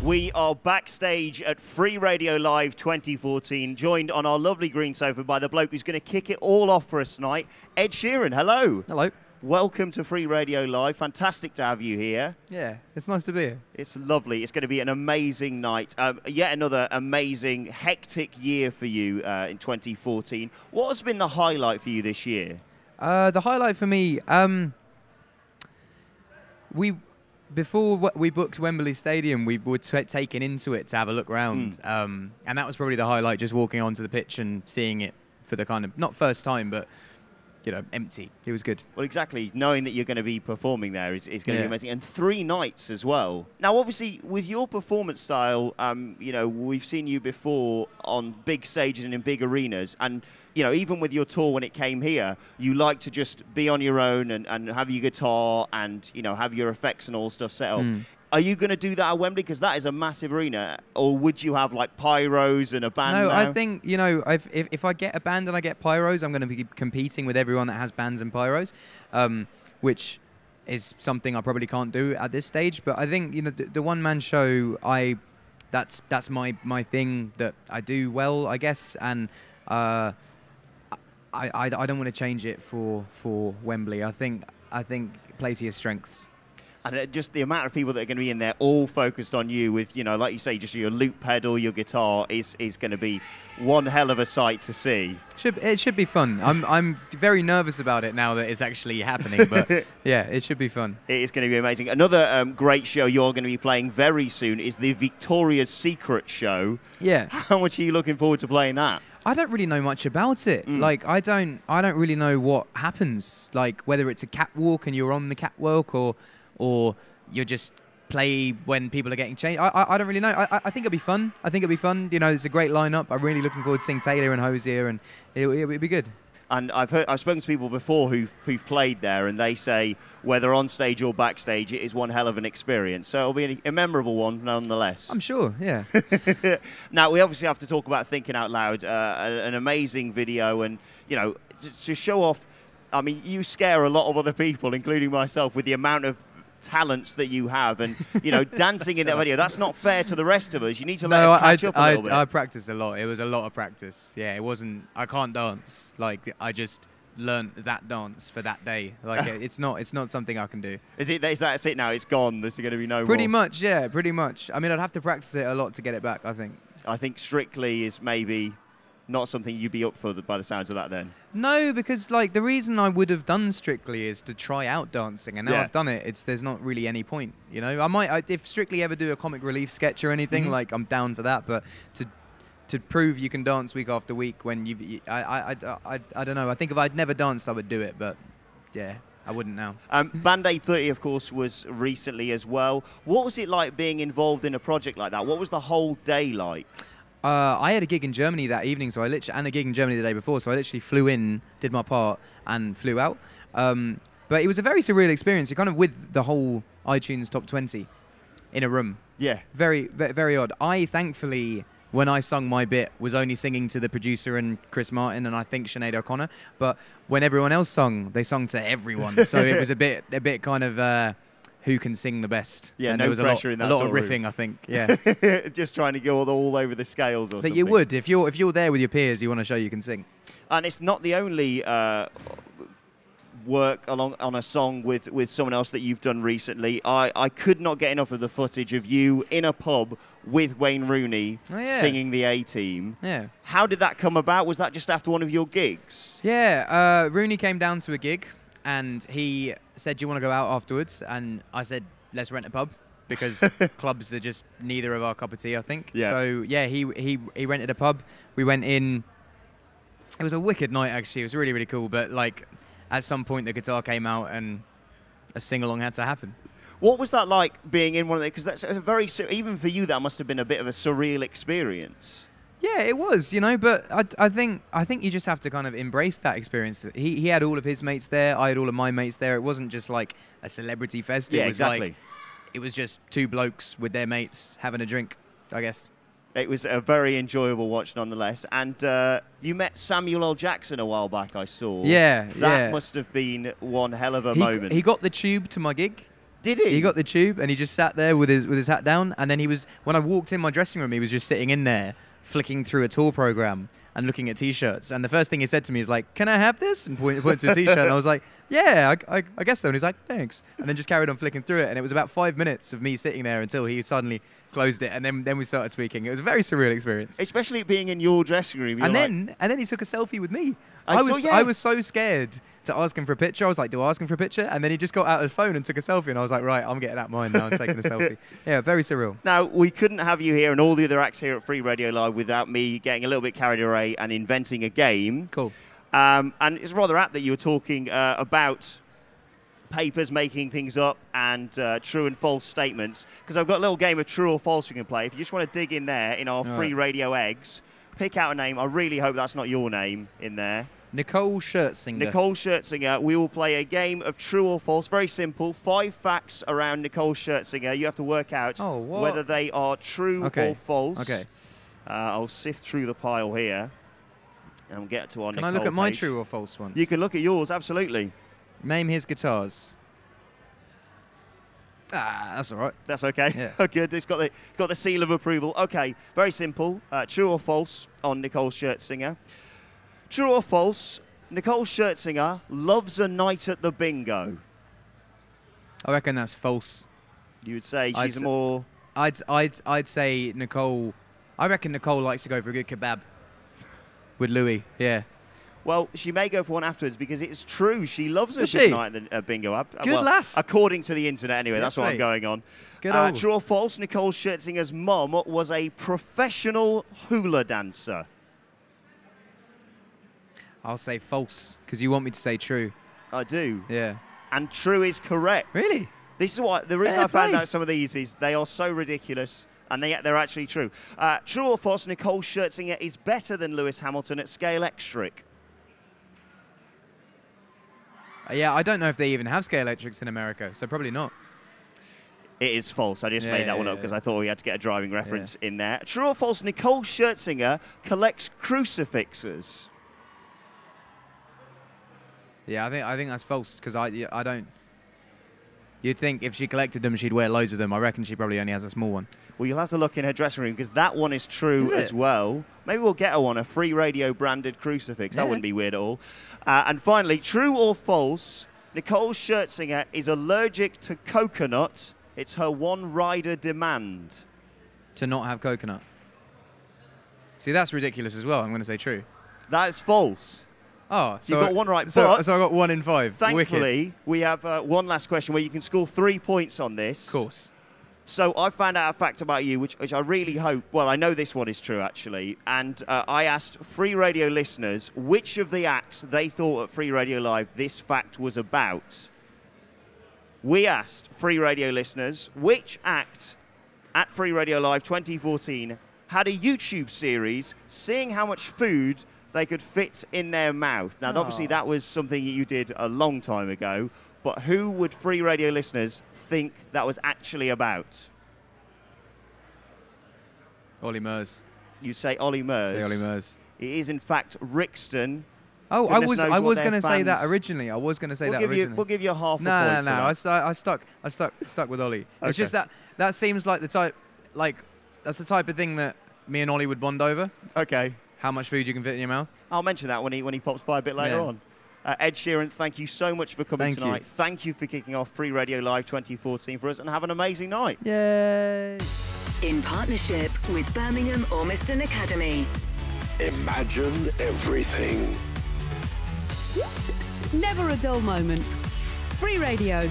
We are backstage at Free Radio Live 2014, joined on our lovely green sofa by the bloke who's going to kick it all off for us tonight, Ed Sheeran. Hello. Hello. Welcome to Free Radio Live. Fantastic to have you here. Yeah, it's nice to be here. It's lovely. It's going to be an amazing night. Yet another amazing, hectic year for you in 2014. What has been the highlight for you this year? The highlight for me, before we booked Wembley Stadium, we were taken into it to have a look around, and that was probably the highlight, just walking onto the pitch and seeing it for the kind of, not first time, but empty. It was good. Well, exactly. Knowing that you're going to be performing there is going to be amazing. And 3 nights as well. Now, obviously, with your performance style, we've seen you before on big stages and in big arenas. And, even with your tour when it came here, you like to just be on your own and have your guitar and, have your effects and all stuff set up. Are you going to do that at Wembley? Because that is a massive arena. Or would you have, like, pyros and a band No, now? I think, if I get a band and I get pyros, I'm going to be competing with everyone that has bands and pyros, which is something I probably can't do at this stage. But I think, the one-man show, that's my thing that I do well, I guess. And I don't want to change it for Wembley. I think play to your strengths. And just the amount of people that are going to be in there all focused on you with, like you say, just your loop pedal, your guitar is going to be one hell of a sight to see. It should be fun. I'm very nervous about it now that it's actually happening, but yeah, it should be fun. It is going to be amazing. Another great show you're going to be playing very soon is the Victoria's Secret show. Yeah. How much are you looking forward to playing that? I don't really know much about it. Like, I don't really know what happens. Like, whether it's a catwalk and you're on the catwalk or you just play when people are getting changed. I don't really know. I think it'll be fun. It's a great lineup. I'm really looking forward to seeing Taylor and Hosier, and it'll be good. And I've spoken to people before who've played there, and they say whether on stage or backstage, it is one hell of an experience. So it'll be a memorable one, nonetheless. I'm sure, yeah. Now, we obviously have to talk about Thinking Out Loud, an amazing video, and, to show off, I mean, you scare a lot of other people, including myself, with the amount of talents that you have, and dancing in that video, that's not fair to the rest of us. You need to let us catch up a little bit. I practiced a lot. It was a lot of practice. Yeah, it wasn't, I can't dance. Like, I just learned that dance for that day. Like, it's not something I can do. Is that it now? It's gone. There's going to be no pretty more. much, yeah, pretty much. I mean, I'd have to practice it a lot to get it back, I think. I think Strictly is maybe not something you'd be up for by the sounds of that then. No, because like the reason I would have done Strictly is to try out dancing, and now I've done it. There's not really any point, I might if Strictly ever do a comic relief sketch or anything, like I'm down for that. But to prove you can dance week after week when I don't know. I think if I'd never danced, I would do it, but yeah. I wouldn't now. Band-Aid 30, of course, was recently as well. What was it like being involved in a project like that? What was the whole day like? I had a gig in Germany that evening, and a gig in Germany the day before, so I literally flew in, did my part, and flew out. But it was a very surreal experience. You're kind of with the whole iTunes Top 20 in a room. Yeah. Very, very odd. I, thankfully, when I sung my bit, was only singing to the producer and Chris Martin and I think Sinead O'Connor. But when everyone else sung, they sung to everyone. So it was a bit kind of... who can sing the best? Yeah, and no there was pressure in that. A lot of riffing, I think. Yeah, just trying to go all over the scales or something. But you would if you're there with your peers, you want to show you can sing. And it's not the only work on a song with someone else that you've done recently. I could not get enough of the footage of you in a pub with Wayne Rooney singing the A-Team. Yeah. How did that come about? Was that just after one of your gigs? Yeah, Rooney came down to a gig. And he said, "Do you want to go out afterwards?" And I said, "Let's rent a pub," because clubs are just neither of our cup of tea, I think. Yeah. So yeah, he rented a pub. We went in. It was a wicked night, actually. It was really, really cool. But like, at some point, the guitar came out and a sing-along had to happen. What was that like being in one of the? Because that's a very even for you, that must have been a bit of a surreal experience. Yeah, it was, but I think you just have to kind of embrace that experience. He had all of his mates there, I had all of my mates there. It wasn't just like a celebrity fest. Yeah, it was exactly. Like, it was just 2 blokes with their mates having a drink, I guess. It was a very enjoyable watch nonetheless. And you met Samuel L. Jackson a while back, I saw. Yeah, That must have been one hell of a moment. He got the tube to my gig. Did he? He got the tube and he just sat there with his hat down. And then when I walked in my dressing room, he was just sitting in there, flicking through a tour program and looking at T-shirts. And the first thing he said to me is like, "Can I have this?" And pointed to a T-shirt. And I was like, "Yeah, I guess so." And he's like, "Thanks." And then just carried on flicking through it. And it was about 5 minutes of me sitting there until he suddenly closed it. And then we started speaking. It was a very surreal experience. Especially being in your dressing room. And then he took a selfie with me. I was so scared to ask him for a picture. I was like, "Do I ask him for a picture?" And then he just got out his phone and took a selfie. And I was like, "Right, I'm getting out mine now and taking a selfie." Yeah, very surreal. Now, we couldn't have you here and all the other acts here at Free Radio Live without me getting a little bit carried away and inventing a game. Cool. And it's rather apt that you were talking about papers making things up and true and false statements, because I've got a little game of true or false we can play. If you just want to dig in there in our Free Radio eggs, pick out a name. I really hope that's not your name in there. Nicole Schertzinger. Nicole Schertzinger. We will play a game of true or false. Very simple. 5 facts around Nicole Schertzinger. You have to work out whether they are true or false. Okay. I'll sift through the pile here and get to our Nicole Can I look at my page. true or false ones? You can look at yours, absolutely. Name his guitars. That's all right. That's okay. Yeah. Good. It's got the seal of approval. Okay. Very simple. True or false on Nicole Schertzinger. True or false, Nicole Schertzinger loves a night at the bingo. I reckon that's false. You would say she's more... I'd say Nicole... I reckon Nicole likes to go for a good kebab with Louis, yeah. Well, she may go for one afterwards because it's true. She loves a good night at the bingo. Good lass. According to the internet, anyway. That's what I'm going on. Good true or false, Nicole Schertzinger's mum was a professional hula dancer. I'll say false, because you want me to say true. I do. Yeah. And true is correct. Really? This is why the reason I found out some of these is they are so ridiculous, and they're actually true. True or false, Nicole Schertzinger is better than Lewis Hamilton at scale electric. Yeah, I don't know if they even have scale electrics in America, so probably not. It is false. I just made that one up because I thought we had to get a driving reference in there. True or false, Nicole Schertzinger collects crucifixes. Yeah, I think that's false, because I don't... You'd think if she collected them, she'd wear loads of them. I reckon she probably only has a small one. Well, you'll have to look in her dressing room, because that one is true as well. Maybe we'll get her one, a Free Radio branded crucifix. That wouldn't be weird at all. And finally, true or false, Nicole Schertzinger is allergic to coconut. It's her one rider demand. To not have coconut. See, that's ridiculous as well. I'm going to say true. That is false. Oh, so you got one right. So I got 1 in 5. Thankfully, we have one last question where you can score 3 points on this. Of course. So I found out a fact about you, which I really hope... Well, I know this one is true, actually. And I asked Free Radio listeners which of the acts they thought at Free Radio Live this fact was about. We asked Free Radio listeners which act at Free Radio Live 2014 had a YouTube series seeing how much food they could fit in their mouth. Now, obviously, that was something you did a long time ago. But who would Free Radio listeners think that was actually about? Ollie Murs. You say Ollie Murs. Say Ollie Murs. It is, in fact, Rixton. Oh, I was going to say that originally. I was going to say that originally. We'll give you a half a point. No. I stuck with Ollie. Okay. It's just that seems like the type, that's the type of thing that me and Ollie would bond over. Okay. How much food you can fit in your mouth. I'll mention that when he pops by a bit later on. Ed Sheeran, thank you so much for coming tonight. Thank you for kicking off Free Radio Live 2014 for us, and have an amazing night. Yay! In partnership with Birmingham Ormiston Academy. Imagine everything. Never a dull moment. Free Radio.